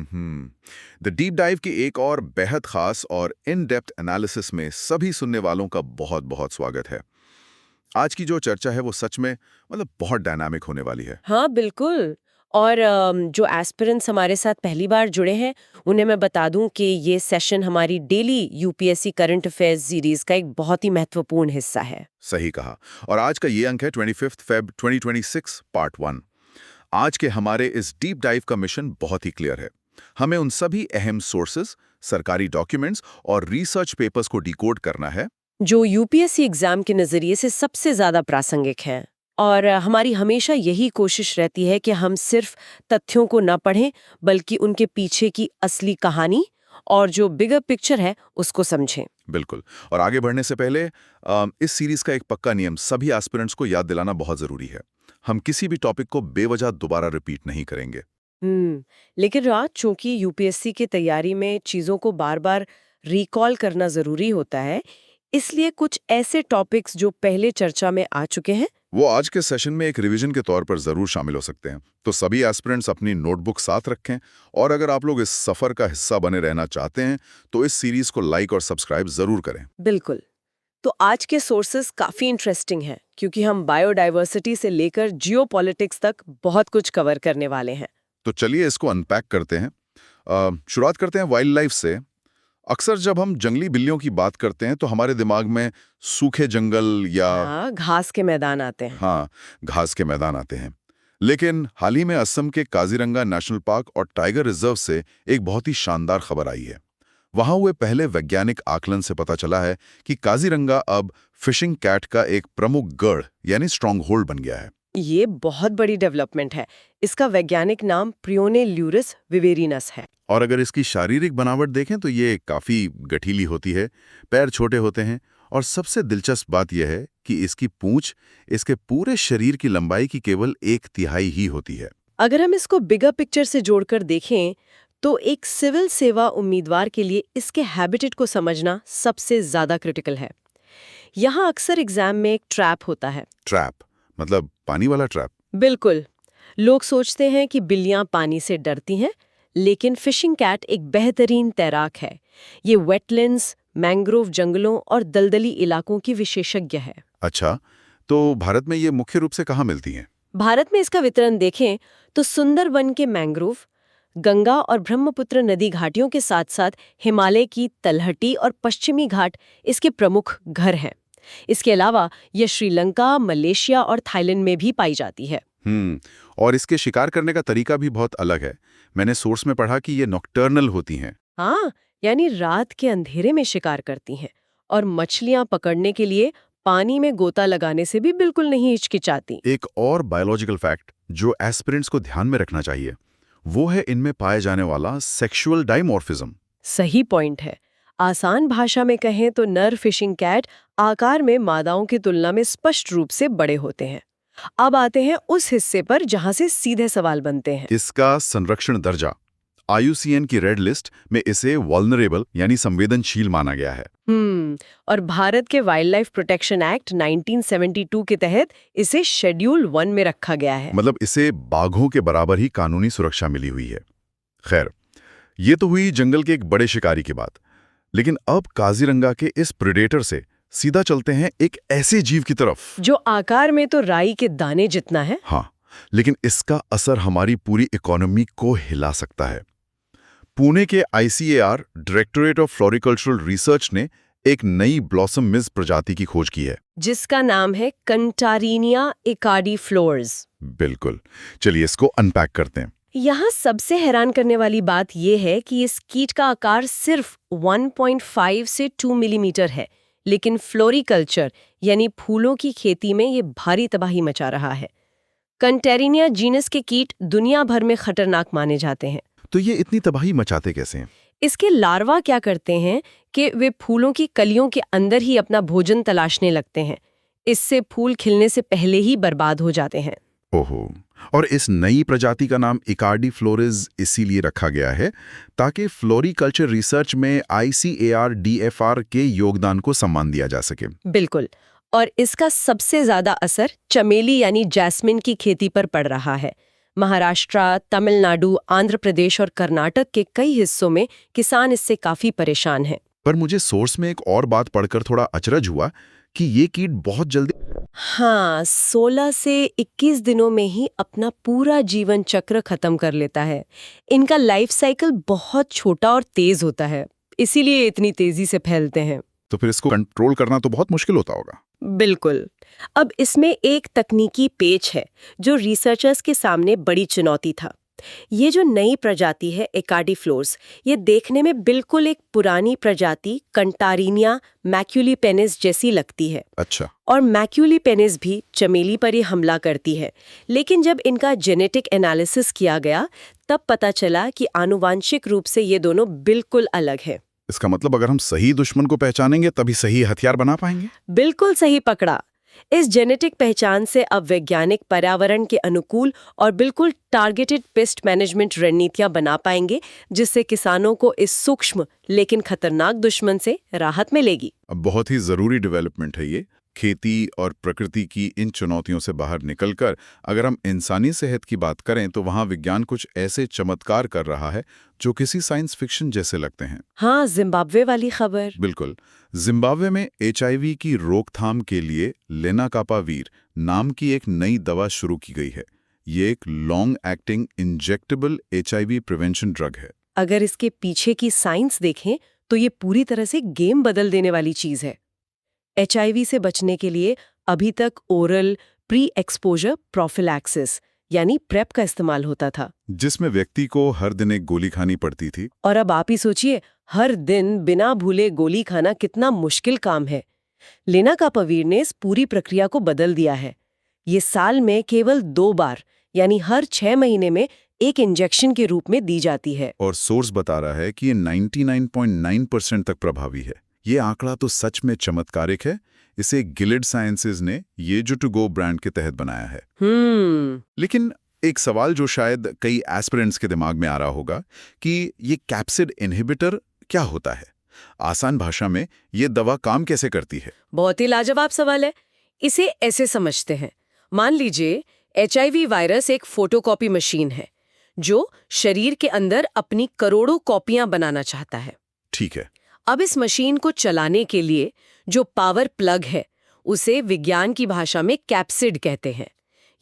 The deep dive की एक और बेहद खास और इन डेप्थ एनालिसिस में सभी सुनने वालों का बहुत बहुत स्वागत है। आज की जो चर्चा है वो सच में बहुत डायनामिक होने वाली है। हाँ, बिल्कुल। और जो एस्पिरेंट्स हमारे साथ पहली बार जुड़े हैं, उन्हें मैं बता दूं कि ये सेशन हमारी daily UPSC current affairs series का एक बहुत ही महत्वपूर्ण हिस्सा है। सही कहा। और आज का ये अंक है 25 फेब 2026 पार्ट 1। आज के हमारे इस डीप डाइव का मिशन बहुत ही क्लियर है। हमें उन सभी अहम सोर्सेस, सरकारी डॉक्यूमेंट्स और रिसर्च पेपर्स को डिकोड करना है जो यूपीएससी एग्जाम के नजरिए से सबसे ज्यादा प्रासंगिक हैं। और हमारी हमेशा यही कोशिश रहती है कि हम सिर्फ तथ्यों को न पढ़ें, बल्कि उनके पीछे की असली कहानी और जो बिगर पिक्चर है उसको समझें। बिल्कुल। और आगे बढ़ने से पहले इस सीरीज का एक पक्का नियम सभी एस्पिरेंट्स को याद दिलाना बहुत जरूरी है। हम किसी भी टॉपिक को बेवजह दोबारा रिपीट नहीं करेंगे। लेकिन रात, चूंकि यूपीएससी की तैयारी में चीजों को बार बार रिकॉल करना जरूरी होता है, इसलिए कुछ ऐसे टॉपिक्स जो पहले चर्चा में आ चुके हैं वो आज के सेशन में एक रिवीजन के तौर पर जरूर शामिल हो सकते हैं। तो सभी एस्पिरेंट्स अपनी नोटबुक साथ रखें, और अगर आप लोग इस सफर का हिस्सा बने रहना चाहते हैं तो इस सीरीज को लाइक और सब्सक्राइब जरूर करें। बिल्कुल। तो आज के सोर्सेस काफी इंटरेस्टिंग हैं, क्योंकि हम बायोडायवर्सिटी से लेकर जियोपॉलिटिक्स तक बहुत कुछ कवर करने वाले हैं। तो चलिए इसको अनपैक करते हैं। शुरुआत करते हैं वाइल्ड लाइफ से। अक्सर जब हम जंगली बिल्लियों की बात करते हैं तो हमारे दिमाग में सूखे जंगल या हाँ, घास के मैदान आते हैं। हाँ, घास के मैदान आते हैं। लेकिन हाल ही में असम के काजीरंगा नेशनल पार्क और टाइगर रिजर्व से एक बहुत ही शानदार खबर आई है। वहां हुए पहले वैज्ञानिक आकलन से पता चला है कि काजीरंगा अब फिशिंग कैट का एक प्रमुख गढ़ यानी स्ट्रॉन्ग होल्ड बन गया है। ये बहुत बड़ी डेवलपमेंट है। इसका वैज्ञानिक नाम प्रियोनेल्यूरिस विवेरिनस है। और अगर इसकी शारीरिक बनावट देखें तो ये काफी गठीली होती है, पैर छोटे होते हैं, और सबसे दिलचस्प बात यह है कि इसकी पूंछ इसके पूरे शरीर की लंबाई की केवल 1/3 ही होती है। अगर हम इसको बिगर पिक्चर से जोड़कर देखें, तो एक सिविल सेवा उम्मीदवार के लिए इसके हैबिटेट को समझना सबसे ज्यादा क्रिटिकल है। यहाँ अक्सर एग्जाम में एक ट्रैप होता है। ट्रैप मतलब पानी वाला ट्रैप? बिल्कुल। लोग सोचते हैं कि बिल्लियां पानी से डरती हैं, लेकिन फिशिंग कैट एक बेहतरीन तैराक है। ये वेटलैंड्स, मैंग्रोव जंगलों और दलदली इलाकों की विशेषज्ञ है। अच्छा, तो भारत में ये मुख्य रूप से कहाँ मिलती हैं? भारत में इसका वितरण देखें तो सुंदरवन के मैंग्रोव, गंगा और ब्रह्मपुत्र नदी घाटियों के साथ साथ हिमालय की तलहटी और पश्चिमी घाट इसके प्रमुख घर हैं। इसके अलावा यह श्रीलंका, मलेशिया और थाईलैंड में भी पाई जाती है। और इसके शिकार करने का तरीका भी बहुत अलग है। मैंने सोर्स में पढ़ा कि ये नॉकटर्नल होती हैं। हाँ, यानी रात के अंधेरे में शिकार करती हैं, और मछलियां पकड़ने के लिए पानी में गोता लगाने से भी बिल्कुल नहीं हिचकिचाती। एक और बायोलॉजिकल फैक्ट जो एस्पिरेंट्स को ध्यान में रखना चाहिए, वो है इनमें पाए जाने वाला सेक्सुअल डाइमॉर्फिज्म। सही पॉइंट है। आसान भाषा में कहें तो नर फिशिंग कैट आकार में मादाओं की तुलना में स्पष्ट रूप से बड़े होते हैं। अब आते हैं उस हिस्से पर जहां से सीधे सवाल बनते हैं। इसका संरक्षण दर्जा। IUCN की रेड लिस्ट में इसे वल्नरेबल यानी संवेदनशील माना गया है। और भारत के वाइल्ड लाइफ प्रोटेक्शन एक्ट 1972 के तहत इसे शेड्यूल 1 में रखा गया है। मतलब इसे बाघों के बराबर ही कानूनी सुरक्षा मिली हुई है। खैर, ये तो हुई जंगल के एक बड़े शिकारी की बात। लेकिन अब काजीरंगा के इस प्रेडेटर से सीधा चलते हैं एक ऐसे जीव की तरफ जो आकार में तो राई के दाने जितना है। हाँ, लेकिन इसका असर हमारी पूरी इकोनॉमी को हिला सकता है। पुणे के ICAR डायरेक्टरेट ऑफ फ्लोरिकल्चरल रिसर्च ने एक नई ब्लॉसम मिस प्रजाति की खोज की है, जिसका नाम है कंटारिनिया इकार्डिफ्लोरस। बिल्कुल। चलिए इसको अनपैक करते हैं। यहाँ सबसे हैरान करने वाली बात यह है कि इस कीट का आकार सिर्फ 1.5 से 2 मिलीमीटर है, लेकिन फ्लोरिकल्चर यानी फूलों की खेती में ये भारी तबाही मचा रहा है। कंटेरिनिया जीनस के कीट दुनिया भर में खतरनाक माने जाते हैं। तो ये इतनी तबाही मचाते कैसे हैं? इसके लार्वा क्या करते हैं कि वे फूलों की कलियों के अंदर ही अपना भोजन तलाशने लगते हैं। इससे फूल खिलने से पहले ही बर्बाद हो जाते हैं। ओहो। और इस नई प्रजाति का नाम इकार्डिफ्लोरस इसीलिए रखा गया है ताकि फ्लोरिकल्चर रिसर्च में ICAR DFR के योगदान को सम्मान दिया जा सके। बिल्कुल। और इसका सबसे ज्यादा असर चमेली यानी जैस्मिन की खेती पर पड़ रहा है। महाराष्ट्र, तमिलनाडु, आंध्र प्रदेश और कर्नाटक के कई हिस्सों में किसान इससे काफी परेशान हैं। पर मुझे सोर्स में एक और बात पढ़कर थोड़ा अचरज हुआ कि ये कीट बहुत जल्दी। हाँ, 16 से 21 दिनों में ही अपना पूरा जीवन चक्र खत्म कर लेता है। इनका लाइफ साइकिल बहुत छोटा और तेज होता है, इसीलिए इतनी तेजी से फैलते हैं। तो फिर इसको कंट्रोल करना तो बहुत मुश्किल होता होगा। बिल्कुल। अब इसमें एक तकनीकी पेच है जो रिसर्चर्स के सामने बड़ी चुनौती था। ये जो नई प्रजाति है एकार्डिफ्लोर्स, ये देखने में बिल्कुल एक पुरानी प्रजाति कंटारिनिया मैक्यूलिपेनिस जैसी लगती है। अच्छा। और मैक्यूलिपेनिस भी चमेली पर ही हमला करती है, लेकिन जब इनका जेनेटिक एनालिसिस किया गया तब पता चला कि आनुवांशिक रूप से ये दोनों बिल्कुल अलग हैं। इसका मतलब अगर हम सही दुश्मन को पहचानेंगे तभी सही हथियार बना पाएंगे। बिल्कुल सही पकड़ा। इस जेनेटिक पहचान से अब वैज्ञानिक पर्यावरण के अनुकूल और बिल्कुल टारगेटेड पेस्ट मैनेजमेंट रणनीतियां बना पाएंगे, जिससे किसानों को इस सूक्ष्म लेकिन खतरनाक दुश्मन से राहत मिलेगी। अब बहुत ही जरूरी डेवलपमेंट है ये। खेती और प्रकृति की इन चुनौतियों से बाहर निकलकर अगर हम इंसानी सेहत की बात करें तो वहाँ विज्ञान कुछ ऐसे चमत्कार कर रहा है जो किसी साइंस फिक्शन जैसे लगते हैं। हाँ, जिम्बाब्वे वाली खबर। बिल्कुल। जिम्बाब्वे में HIV की रोकथाम के लिए लेनाकापावीर नाम की एक नई दवा शुरू की गई है। ये एक long acting injectable HIV prevention drug है। अगर इसके पीछे की साइंस देखें तो ये पूरी तरह से गेम बदल देने वाली चीज है। HIV से बचने के लिए अभी तक ओरल प्री एक्सपोजर प्रोफिलैक्सिस यानी प्रेप का इस्तेमाल होता था, जिसमें व्यक्ति को हर दिन एक गोली खानी पड़ती थी। और अब आप ही सोचिए, हर दिन बिना भूले गोली खाना कितना मुश्किल काम है। लेनाकापावीर ने इस पूरी प्रक्रिया को बदल दिया है। ये साल में केवल 2 बार यानी हर 6 महीने में एक इंजेक्शन के रूप में दी जाती है। और सोर्स बता रहा है कि ये 99.9% तक प्रभावी है। ये आंकड़ा तो सच में चमत्कारिक है। इसे गिलिड साइंसेज ने ये जो टू गो ब्रांड के तहत बनाया है। लेकिन एक सवाल जो शायद कई एस्पिरेंट्स के दिमाग में आ रहा होगा कि ये कैप्सिड इनहिबिटर क्या होता है? आसान भाषा में ये दवा काम कैसे करती है? बहुत ही लाजवाब सवाल है। इसे ऐसे समझते हैं, मान लीजिए HIV वायरस एक फोटोकॉपी मशीन है जो शरीर के अंदर अपनी करोड़ों कॉपियां बनाना चाहता है। ठीक है। अब इस मशीन को चलाने के लिए जो पावर प्लग है उसे विज्ञान की भाषा में कैप्सिड कहते हैं।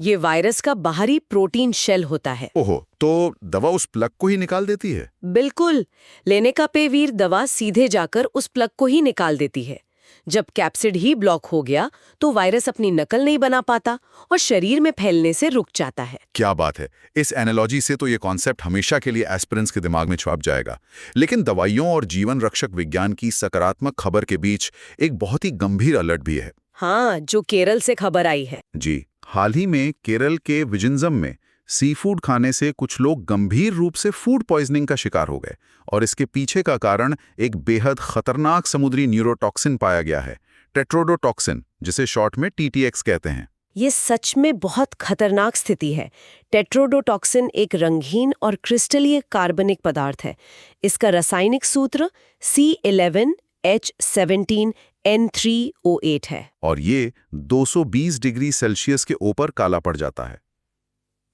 ये वायरस का बाहरी प्रोटीन शेल होता है। ओहो, तो दवा उस प्लग को ही निकाल देती है? बिल्कुल। लेनाकापावीर दवा सीधे जाकर उस प्लग को ही निकाल देती है। जब कैप्सिड ही ब्लॉक हो गया तो वायरस अपनी नकल नहीं बना पाता और शरीर में फैलने से रुक जाता है। क्या बात है। इस एनालॉजी से तो ये कॉन्सेप्ट हमेशा के लिए एस्पिरेंट्स के दिमाग में छुप जाएगा। लेकिन दवाइयों और जीवन रक्षक विज्ञान की सकारात्मक खबर के बीच एक बहुत ही गंभीर अलर्ट भी है। हाँ, जो केरल से खबर आई है। जी, हाल ही में केरल के विजिंजम में सी फूड खाने से कुछ लोग गंभीर रूप से फूड पॉइजनिंग का शिकार हो गए और इसके पीछे का कारण एक बेहद खतरनाक समुद्री न्यूरोटॉक्सिन पाया गया है, टेट्रोडोटॉक्सिन, जिसे शॉर्ट में TTX कहते हैं। ये सच में बहुत खतरनाक स्थिति है। टेट्रोडोटॉक्सिन एक रंगीन और क्रिस्टलीय कार्बनिक पदार्थ है। इसका रासायनिक सूत्र C11H17N3O8 है और ये 220 डिग्री सेल्सियस के ऊपर काला पड़ जाता है।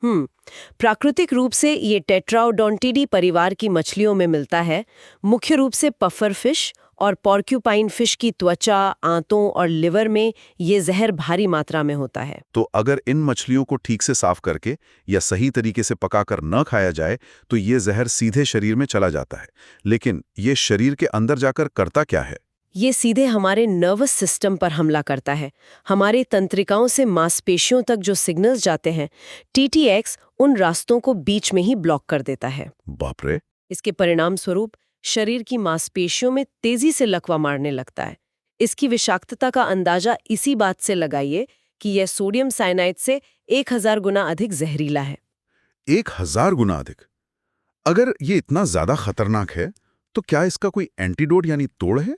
प्राकृतिक रूप से ये टेट्राओडोंटिडी परिवार की मछलियों में मिलता है। मुख्य रूप से पफर फिश और पॉर्क्यूपाइन फिश की त्वचा, आंतों और लिवर में ये जहर भारी मात्रा में होता है। तो अगर इन मछलियों को ठीक से साफ करके या सही तरीके से पकाकर न खाया जाए तो ये जहर सीधे शरीर में चला जाता है। लेकिन ये शरीर के अंदर जाकर करता क्या है? ये सीधे हमारे नर्वस सिस्टम पर हमला करता है। हमारे तंत्रिकाओं से मांसपेशियों तक जो सिग्नल्स जाते हैं, TTX उन रास्तों को बीच में ही ब्लॉक कर देता है। बाप रे। इसके परिणाम स्वरूप शरीर की मांसपेशियों में तेजी से लकवा मारने लगता है। इसकी विषाक्तता का अंदाजा इसी बात से लगाइए कि यह सोडियम साइनाइड से 1000 गुना अधिक जहरीला है। 1000 गुना अधिक? अगर ये इतना ज्यादा खतरनाक है तो क्या इसका कोई एंटीडोट यानी तोड़ है?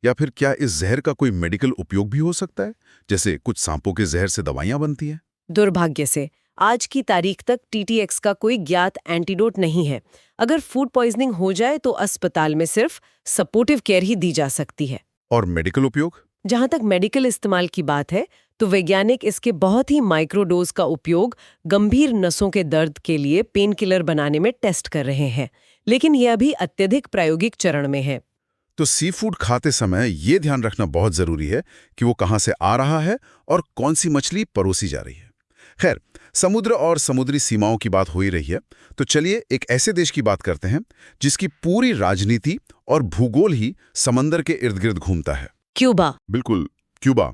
या फिर क्या इस जहर का कोई मेडिकल उपयोग भी हो सकता है, जैसे कुछ सांपों के जहर से दवाइयां बनती हैं? दुर्भाग्य से आज की तारीख तक TTX का कोई ज्ञात एंटीडोट नहीं है। अगर फूड पॉइजनिंग हो जाए तो अस्पताल में सिर्फ सपोर्टिव केयर ही दी जा सकती है। और मेडिकल उपयोग? जहां तक मेडिकल इस्तेमाल की बात है तो वैज्ञानिक इसके बहुत ही माइक्रोडोज का उपयोग गंभीर नसों के दर्द के लिए पेन किलर बनाने में टेस्ट कर रहे हैं, लेकिन यह अभी अत्यधिक प्रायोगिक चरण में है। तो सी फूड खाते समय ये ध्यान रखना बहुत जरूरी है कि वो कहाँ से आ रहा है और कौन सी मछली परोसी जा रही है। खैर, समुद्र और समुद्री सीमाओं की बात हो ही रही है, तो चलिए एक ऐसे देश की बात करते हैं जिसकी पूरी राजनीति और भूगोल ही समंदर के इर्द गिर्द घूमता है। क्यूबा। बिल्कुल, क्यूबा।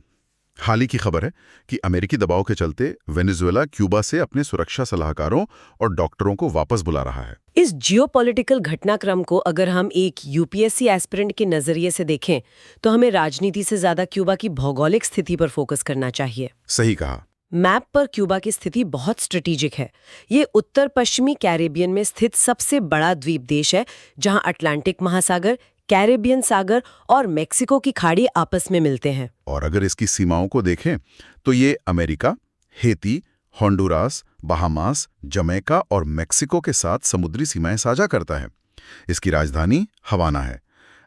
हाल ही की खबर है कि अमेरिकी दबाव के चलते वेनेजुएला क्यूबा से अपने सुरक्षा सलाहकारों और डॉक्टरों को वापस बुला रहा है। इस जियोपॉलिटिकल घटनाक्रम को अगर हम एक यूपीएससी एस्पिरेंट के नजरिए से देखें तो हमें राजनीति से ज्यादा क्यूबा की भौगोलिक स्थिति पर फोकस करना चाहिए। सही कहा। मैप पर क्यूबा की स्थिति बहुत स्ट्रेटेजिक है। ये उत्तर पश्चिमी कैरेबियन में स्थित सबसे बड़ा द्वीप देश है, जहां अटलांटिक महासागर, कैरेबियन सागर और मेक्सिको की खाड़ी आपस में मिलते हैं। और अगर इसकी सीमाओं को देखें तो ये America, Haiti, Honduras, Bahamas, Jamaica और मेक्सिको के साथ समुद्री सीमाएं साझा करता है। इसकी राजधानी हवाना है।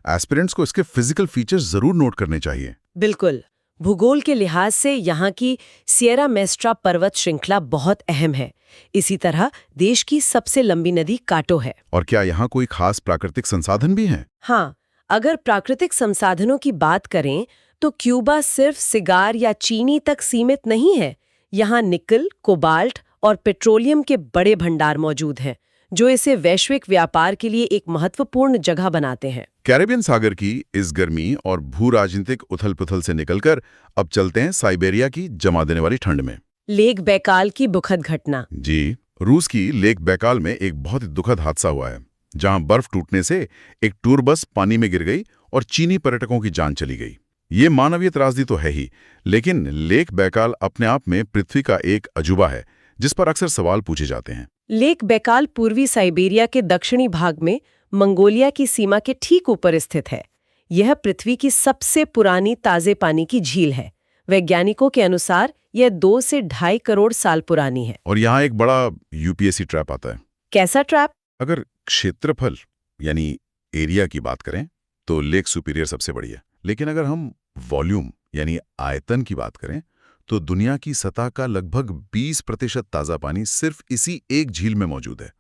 एस्पिरेंट्स को इसके फिजिकल फीचर्स जरूर नोट करने चाहिए। बिल्कुल। भूगोल के लिहाज से यहाँ की सिएरा मेस्ट्रा पर्वत श्रृंखला बहुत अहम है। इसी तरह देश की सबसे लंबी नदी काटो है। और क्या यहाँ कोई खास प्राकृतिक संसाधन भी हैं? हाँ, अगर प्राकृतिक संसाधनों की बात करें तो क्यूबा सिर्फ सिगार या चीनी तक सीमित नहीं है। यहाँ निकल, कोबाल्ट और पेट्रोलियम के बड़े भंडार मौजूद हैं, जो इसे वैश्विक व्यापार के लिए एक महत्वपूर्ण जगह बनाते हैं। कैरेबियन सागर की इस गर्मी और भू राजनीतिक उथल-पुथल से निकलकर अब चलते हैं साइबेरिया की जमा देने वाली ठंड में। लेक बैकाल की दुखद घटना। जी, रूस की लेक बैकाल में एक बहुत ही दुखद हादसा हुआ है, जहां बर्फ टूटने से एक टूर बस पानी में गिर गई और चीनी पर्यटकों की जान चली गई। ये मानवीय त्रासदी तो है ही, लेकिन लेक बैकाल अपने आप में पृथ्वी का एक अजूबा है जिस पर अक्सर सवाल पूछे जाते हैं। लेक बैकाल पूर्वी साइबेरिया के दक्षिणी भाग में मंगोलिया की सीमा के ठीक ऊपर स्थित है। यह पृथ्वी की सबसे पुरानी ताजे पानी की झील है। वैज्ञानिकों के अनुसार यह 2 से 2.5 करोड़ साल पुरानी है। और यहाँ एक बड़ा यूपीएससी ट्रैप आता है। कैसा ट्रैप? अगर क्षेत्रफल यानी एरिया की बात करें तो लेक सुपीरियर सबसे बड़ी है, लेकिन अगर हम वॉल्यूम यानी आयतन की बात करें तो दुनिया की सतह का लगभग 20% ताजा पानी सिर्फ इसी एक झील में मौजूद है।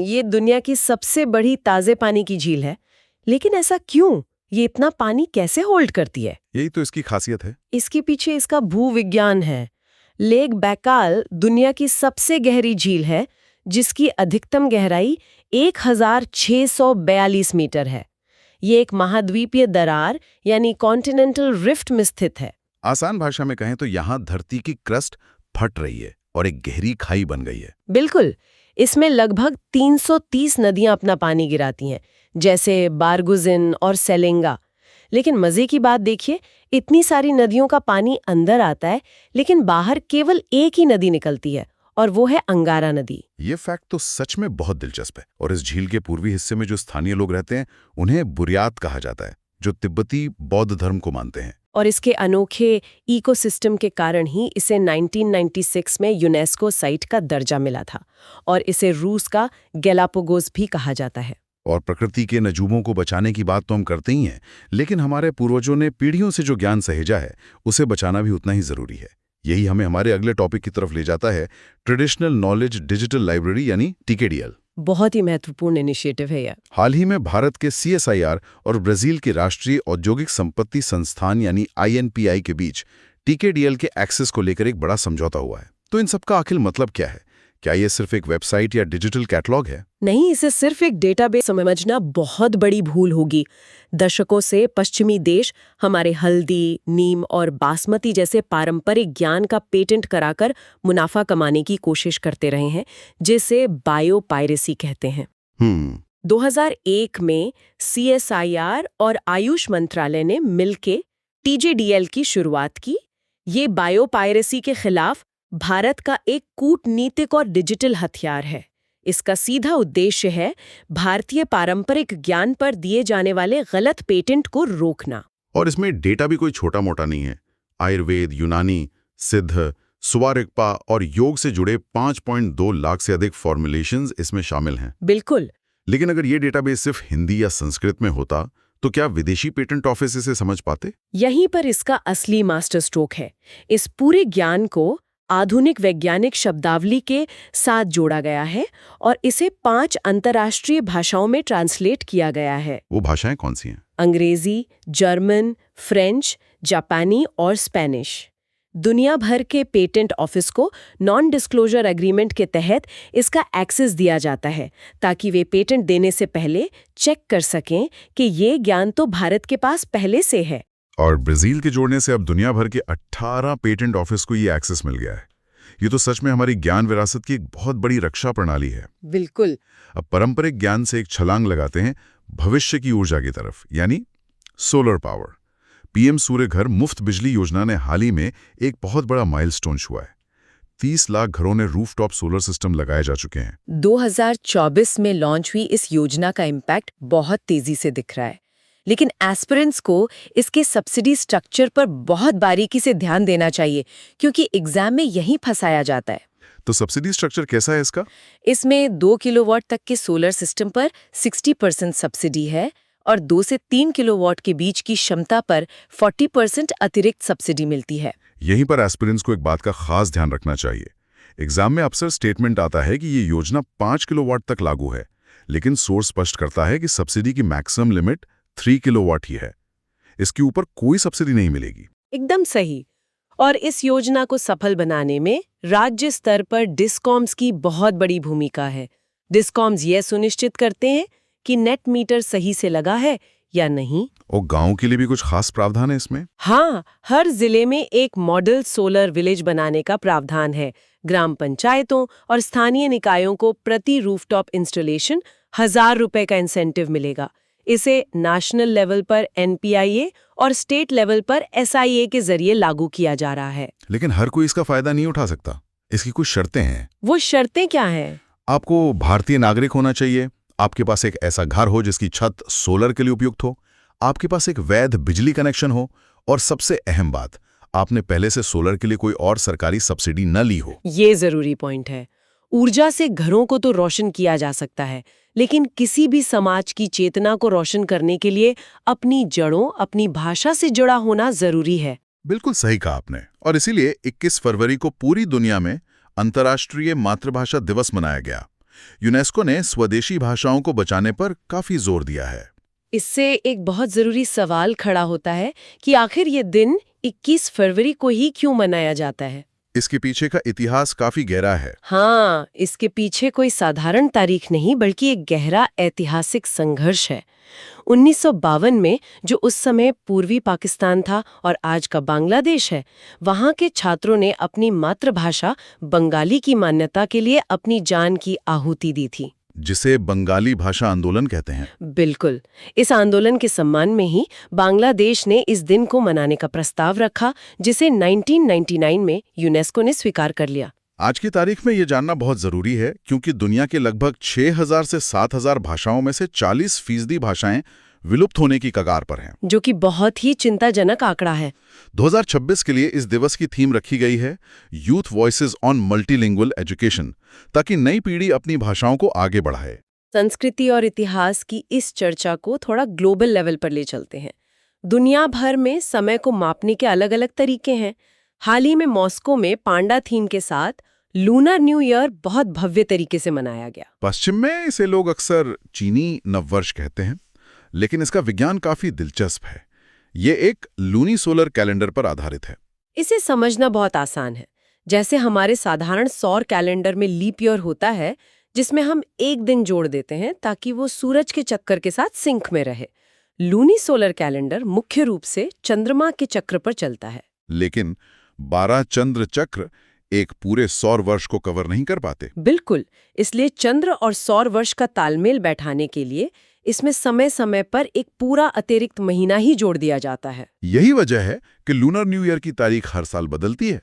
ये दुनिया की सबसे बड़ी ताजे पानी की झील है। लेकिन ऐसा क्यों? ये इतना पानी कैसे होल्ड करती है? यही तो इसकी खासियत है। इसके पीछे इसका भूविज्ञान है। लेक बैकाल दुनिया की सबसे गहरी झील है, जिसकी अधिकतम गहराई 1642 मीटर है। ये एक महाद्वीपीय दरार यानी कॉन्टिनेंटल रिफ्ट में स्थित है। आसान भाषा में कहें तो यहाँ धरती की क्रस्ट फट रही है और एक गहरी खाई बन गई है। बिल्कुल। इसमें लगभग 330 नदियां अपना पानी गिराती हैं, जैसे बारगुजिन और सेलेंगा। लेकिन मजे की बात देखिए, इतनी सारी नदियों का पानी अंदर आता है, लेकिन बाहर केवल एक ही नदी निकलती है, और वो है अंगारा नदी। ये फैक्ट तो सच में बहुत दिलचस्प है। और इस झील के पूर्वी हिस्से में जो स्थानीय लोग रहते हैं उन्हें बुर्यात कहा जाता है, जो तिब्बती बौद्ध धर्म को मानते हैं। और इसके अनोखे इकोसिस्टम के कारण ही इसे 1996 में यूनेस्को साइट का दर्जा मिला था, और इसे रूस का गैलापागोस भी कहा जाता है। और प्रकृति के नजूमों को बचाने की बात तो हम करते ही हैं, लेकिन हमारे पूर्वजों ने पीढ़ियों से जो ज्ञान सहेजा है उसे बचाना भी उतना ही जरूरी है। यही हमें हमारे अगले टॉपिक की तरफ ले जाता है, ट्रेडिशनल नॉलेज डिजिटल लाइब्रेरी यानी टीकेडीएल। बहुत ही महत्वपूर्ण इनिशिएटिव है यह। हाल ही में भारत के CSIR और ब्राजील के राष्ट्रीय औद्योगिक संपत्ति संस्थान यानी INPI के बीच टीकेडीएल के एक्सेस को लेकर एक बड़ा समझौता हुआ है। तो इन सबका आखिर मतलब क्या है? क्या ये सिर्फ एक वेबसाइट या डिजिटल कैटलॉग है? नहीं, इसे सिर्फ एक डेटाबेस समझना बहुत बड़ी भूल होगी। दशकों से पश्चिमी देश हमारे हल्दी, नीम और बासमती जैसे पारंपरिक ज्ञान का पेटेंट कराकर मुनाफा कमाने की कोशिश करते रहे हैं, जिसे बायोपायरेसी कहते हैं। 2001 में CSIR और आयुष मंत्रालय ने मिलकर TJDL की शुरुआत की। ये बायोपायरेसी के खिलाफ भारत का एक कूटनीतिक और डिजिटल हथियार है। इसका सीधा उद्देश्य है भारतीय पारंपरिक ज्ञान पर दिए जाने वाले गलत पेटेंट को रोकना। और इसमें डेटा भी कोई छोटा मोटा नहीं है। आयुर्वेद, यूनानी, सिद्ध, सुवारिकपा और योग से जुड़े 5.2 लाख से अधिक फॉर्मुलेशंस इसमें शामिल हैं। बिल्कुल। लेकिन अगर ये डेटाबेस सिर्फ हिंदी या संस्कृत में होता तो क्या विदेशी पेटेंट ऑफिस इसे समझ पाते? यहीं पर इसका असली मास्टर स्ट्रोक है। इस पूरे ज्ञान को आधुनिक वैज्ञानिक शब्दावली के साथ जोड़ा गया है और इसे 5 अंतर्राष्ट्रीय भाषाओं में ट्रांसलेट किया गया है। वो भाषाएं कौन सी हैं? अंग्रेजी, जर्मन, फ्रेंच, जापानी और स्पेनिश। दुनिया भर के पेटेंट ऑफिस को नॉन डिस्क्लोजर एग्रीमेंट के तहत इसका एक्सेस दिया जाता है ताकि वे पेटेंट देने से पहले चेक कर सकें कि ये ज्ञान तो भारत के पास पहले से है। और ब्राजील के जोड़ने से अब दुनिया भर के 18 पेटेंट ऑफिस को ये एक्सेस मिल गया है। ये तो सच में हमारी ज्ञान विरासत की एक बहुत बड़ी रक्षा प्रणाली है। बिल्कुल। अब पारंपरिक ज्ञान से एक छलांग लगाते हैं भविष्य की ऊर्जा की तरफ, यानी सोलर पावर। पीएम सूर्य घर मुफ्त बिजली योजना ने हाल ही में एक बहुत बड़ा माइलस्टोन छुआ है। 30 लाख घरों ने रूफटॉप सोलर सिस्टम लगाए जा चुके हैं। 2024 में लॉन्च हुई इस योजना का इम्पैक्ट बहुत तेजी से दिख रहा है, लेकिन एस्पिरेंट्स को इसके सब्सिडी स्ट्रक्चर पर बहुत बारीकी से ध्यान देना चाहिए क्योंकि एग्जाम में यही फंसाया जाता है। तो सब्सिडी स्ट्रक्चर कैसा है इसका? इसमें 2 किलोवाट तक के सोलर सिस्टम पर 60% सब्सिडी है और 2 से 3 किलोवाट के बीच की क्षमता पर 40% अतिरिक्त सब्सिडी मिलती है। यहीं पर एस्पिरेंट्स को एक बात का खास ध्यान रखना चाहिए। एग्जाम में अक्सर स्टेटमेंट आता है कि ये योजना 5 किलोवाट तक लागू है, लेकिन सोर्स स्पष्ट करता है कि सब्सिडी की मैक्सिमम लिमिट 3 किलोवाट ही है। इसके ऊपर कोई सब्सिडी नहीं मिलेगी। एकदम सही। और इस योजना को सफल बनाने में राज्य स्तर पर डिस्कॉम्स की बहुत बड़ी भूमिका है। डिस्कॉम्स ये सुनिश्चित करते हैं कि नेट मीटर सही से लगा है या नहीं। और गांव के लिए भी कुछ खास प्रावधान है इसमें? हाँ, हर जिले में एक मॉडल सोलर विलेज बनाने का प्रावधान है। ग्राम पंचायतों और स्थानीय निकायों को प्रति रूफटॉप इंस्टॉलेशन 1000 रुपए का इंसेंटिव मिलेगा। इसे नेशनल लेवल पर NPIA और स्टेट लेवल पर SIA के जरिए लागू किया जा रहा है। लेकिन हर कोई इसका फायदा नहीं उठा सकता। इसकी कुछ शर्तें हैं। वो शर्तें क्या हैं? आपको भारतीय नागरिक होना चाहिए, आपके पास एक ऐसा घर हो जिसकी छत सोलर के लिए उपयुक्त हो, आपके पास एक वैध बिजली कनेक्शन हो और सबसे अहम बात, आपने पहले से सोलर के लिए कोई और सरकारी सब्सिडी न ली हो। ये जरूरी पॉइंट है। ऊर्जा से घरों को तो रोशन किया जा सकता है, लेकिन किसी भी समाज की चेतना को रोशन करने के लिए अपनी जड़ों, अपनी भाषा से जुड़ा होना जरूरी है। बिल्कुल सही कहा आपने। और इसीलिए 21 फरवरी को पूरी दुनिया में अंतर्राष्ट्रीय मातृभाषा दिवस मनाया गया। यूनेस्को ने स्वदेशी भाषाओं को बचाने पर काफी जोर दिया है। इससे एक बहुत जरूरी सवाल खड़ा होता है कि आखिर ये दिन 21 फरवरी को ही क्यों मनाया जाता है? इसके पीछे का इतिहास काफी गहरा है। हाँ, इसके पीछे कोई साधारण तारीख नहीं बल्कि एक गहरा ऐतिहासिक संघर्ष है। 1952 में, जो उस समय पूर्वी पाकिस्तान था और आज का बांग्लादेश है, वहाँ के छात्रों ने अपनी मातृभाषा बंगाली की मान्यता के लिए अपनी जान की आहुति दी थी, जिसे बंगाली भाषा आंदोलन कहते हैं। बिल्कुल। इस आंदोलन के सम्मान में ही बांग्लादेश ने इस दिन को मनाने का प्रस्ताव रखा, जिसे 1999 में यूनेस्को ने स्वीकार कर लिया। आज की तारीख में ये जानना बहुत जरूरी है क्योंकि दुनिया के लगभग 6000 से 7000 भाषाओं में से 40% भाषाएं विलुप्त होने की कगार पर हैं, जो कि बहुत ही चिंताजनक आंकड़ा है। 2026 के लिए इस दिवस की थीम रखी गई है youth voices on multilingual education, ताकि नई पीढ़ी अपनी भाषाओं को आगे बढ़ाए। संस्कृति और इतिहास की इस चर्चा को थोड़ा ग्लोबल लेवल पर ले चलते हैं। दुनिया भर में समय को मापने के अलग अलग तरीके हैं। हाल ही में मॉस्को में पांडा थीम के साथ लूनर न्यू ईयर बहुत भव्य तरीके से मनाया गया। पश्चिम में इसे लोग अक्सर चीनी नववर्ष कहते हैं, लेकिन इसका विज्ञान काफी दिलचस्प है। ये एक लूनी सोलर कैलेंडर पर आधारित है। इसे समझना बहुत आसान है। जैसे हमारे साधारण सौर कैलेंडर में लीप ईयर होता है, जिसमें हम एक दिन जोड़ देते हैं ताकि वो सूरज के चक्कर के साथ सिंक में रहे। लूनी सोलर कैलेंडर मुख्य रूप से चंद्रमा के चक्र पर चलता है। लेकिन 12 चंद्र चक्र एक पूरे सौर वर्ष को कवर नहीं कर पाते। बिल्कुल। इसलिए चंद्र और सौर वर्ष का तालमेल बैठाने के लिए इसमें समय समय पर एक पूरा अतिरिक्त महीना ही जोड़ दिया जाता है। यही वजह है कि लूनर न्यू ईयर की तारीख हर साल बदलती है।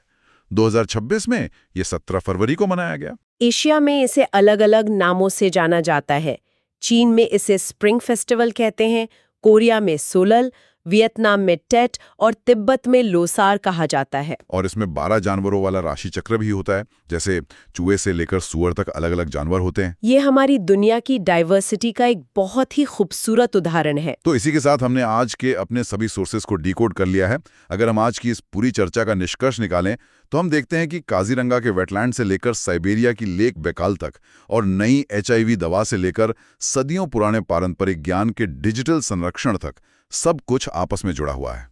2026 में ये 17 फरवरी को मनाया गया। एशिया में इसे अलग अलग नामों से जाना जाता है। चीन में इसे स्प्रिंग फेस्टिवल कहते हैं, कोरिया में सोलल, वियतनाम में टेट और तिब्बत में लोसार कहा जाता है। और इसमें 12 जानवरों वाला राशि चक्र भी होता है, जैसे चूहे से लेकर सूअर तक अलग अलग जानवर होते हैं। ये हमारी दुनिया की डाइवर्सिटी का एक बहुत ही खूबसूरत उदाहरण है। तो इसी के साथ हमने आज के अपने सभी सोर्सेज को डिकोड कर लिया है। अगर हम आज की इस पूरी चर्चा का निष्कर्ष निकालें तो हम देखते हैं कि काजीरंगा के वेटलैंड से लेकर साइबेरिया की लेक बेकाल तक और नई HIV दवा से लेकर सदियों पुराने पारंपरिक ज्ञान के डिजिटल संरक्षण तक सब कुछ आपस में जुड़ा हुआ है।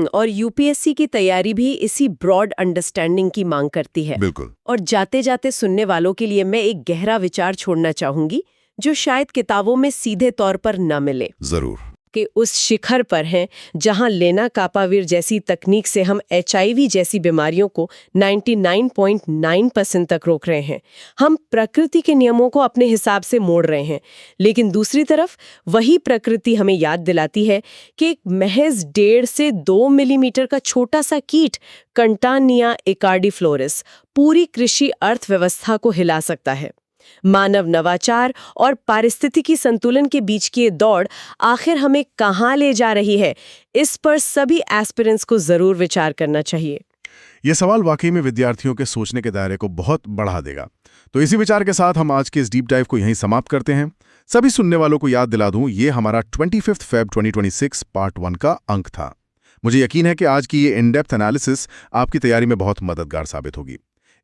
और यूपीएससी की तैयारी भी इसी ब्रॉड अंडरस्टैंडिंग की मांग करती है। बिल्कुल। और जाते जाते सुनने वालों के लिए मैं एक गहरा विचार छोड़ना चाहूंगी जो शायद किताबों में सीधे तौर पर न मिले। जरूर। कि उस शिखर पर हैं जहां लेना कापावीर जैसी तकनीक से हम HIV जैसी बीमारियों को 99.9% तक रोक रहे हैं। हम प्रकृति के नियमों को अपने हिसाब से मोड़ रहे हैं, लेकिन दूसरी तरफ वही प्रकृति हमें याद दिलाती है कि एक महज 1.5 से 2 मिलीमीटर का छोटा सा कीट कंटानिया एकार्डिफ्लोरस पूरी कृषि अर्थव्यवस्था को हिला सकता है। मानव नवाचार और पारिस्थितिकी संतुलन के बीच की ये दौड़ आखिर हमें कहाँ ले जा रही है, इस पर सभी एस्पिरेंट्स को जरूर विचार करना चाहिए। ये सवाल वाकई में विद्यार्थियों के सोचने के दायरे को बहुत बढ़ा देगा। तो इसी विचार के साथ हम आज के इस डीप डाइव को यहीं समाप्त करते हैं। सभी सुनने वालों को याद दिला दूं, ये हमारा 25 फेब 2026 पार्ट 1 का अंक था। मुझे यकीन है कि आज की ये इन डेप्थ एनालिसिस आपकी तैयारी में बहुत मददगार साबित होगी।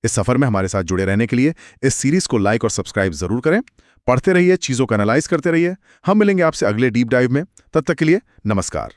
इस सफर में हमारे साथ जुड़े रहने के लिए इस सीरीज को लाइक और सब्सक्राइब जरूर करें। पढ़ते रहिए, चीजों को एनालाइज करते रहिए। हम मिलेंगे आपसे अगले डीप डाइव में। तब तक के लिए नमस्कार।